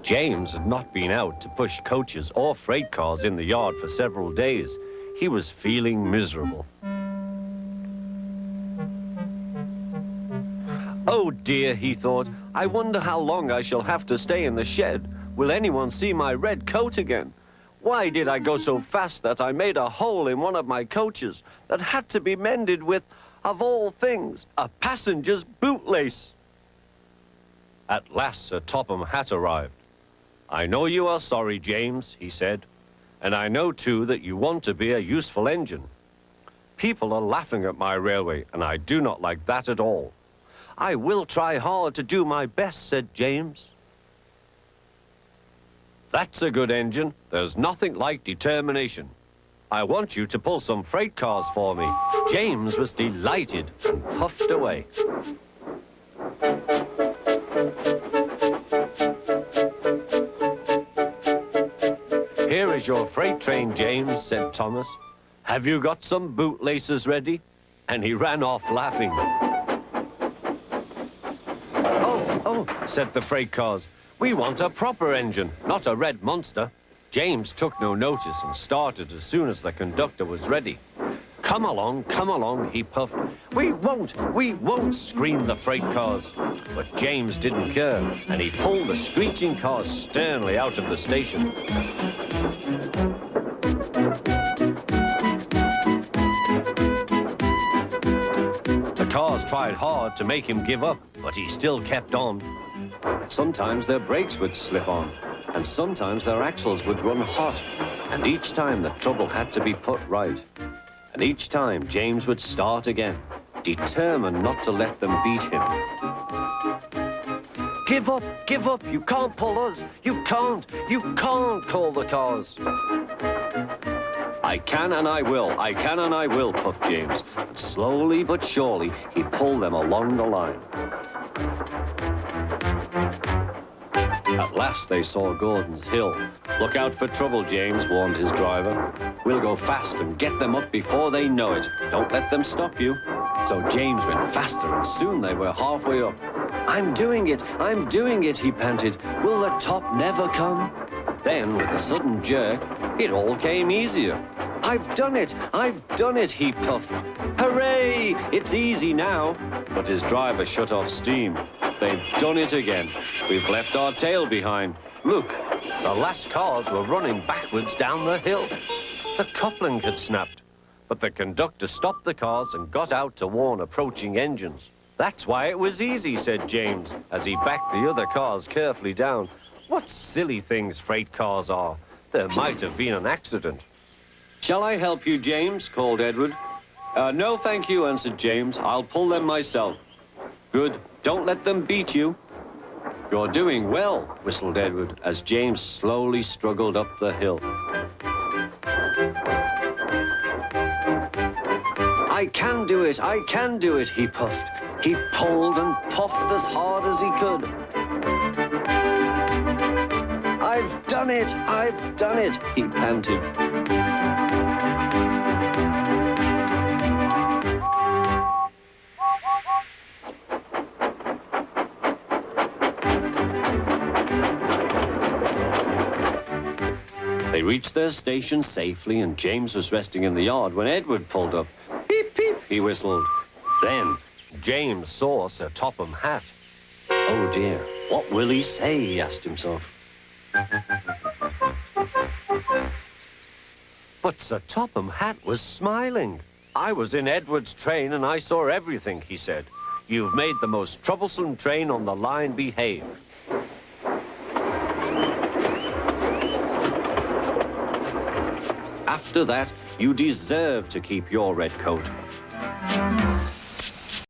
James had not been out to push coaches or freight cars in the yard for several days. He was feeling miserable. Oh dear, he thought, I wonder how long I shall have to stay in the shed. Will anyone see my red coat again? Why did I go so fast that I made a hole in one of my coaches that had to be mended with, of all things, a passenger's bootlace? At last Sir Topham Hatt arrived. I know you are sorry, James, he said, and I know too that you want to be a useful engine. People are laughing at my railway, and I do not like that at all. I will try hard to do my best, said James. That's a good engine. There's nothing like determination. I want you to pull some freight cars for me. James was delighted and puffed away. Here is your freight train, James, said Thomas. Have you got some bootlaces ready? And he ran off laughing. Oh, said the freight cars. We want a proper engine, not a red monster. James took no notice and started as soon as the conductor was ready. Come along, he puffed. We won't, screamed the freight cars. But James didn't care, and he pulled the screeching cars sternly out of the station. The cars tried hard to make him give up, but he still kept on. Sometimes their brakes would slip on, and sometimes their axles would run hot, and each time the trouble had to be put right. And each time James would start again, determined not to let them beat him. Give up, you can't pull us, you can't, called the cars. I can and I will, puffed James. But slowly but surely, he pulled them along the line. At last they saw Gordon's Hill. Look out for trouble, James, warned his driver. We'll go fast and get them up before they know it. Don't let them stop you. So James went faster, and soon they were halfway up. I'm doing it, he panted. Will the top never come? Then, with a sudden jerk, it all came easier. I've done it, he puffed. Hooray! It's easy now. But his driver shut off steam. They've done it again. We've left our tail behind. Look, the last cars were running backwards down the hill. The coupling had snapped, but the conductor stopped the cars and got out to warn approaching engines. That's why it was easy, said James, as he backed the other cars carefully down. What silly things freight cars are. There might have been an accident. Shall I help you, James? Called Edward. No, thank you, answered James. I'll pull them myself. Good. Don't let them beat you. You're doing well, whistled Edward, as James slowly struggled up the hill. I can do it, he puffed. He pulled and puffed as hard as he could. I've done it, he panted. They reached their station safely, and James was resting in the yard when Edward pulled up. Beep, beep, he whistled. Then James saw Sir Topham Hatt. Oh dear, what will he say, he asked himself. But Sir Topham Hatt was smiling. I was in Edward's train and I saw everything, he said. You've made the most troublesome train on the line behave. After that, you deserve to keep your red coat.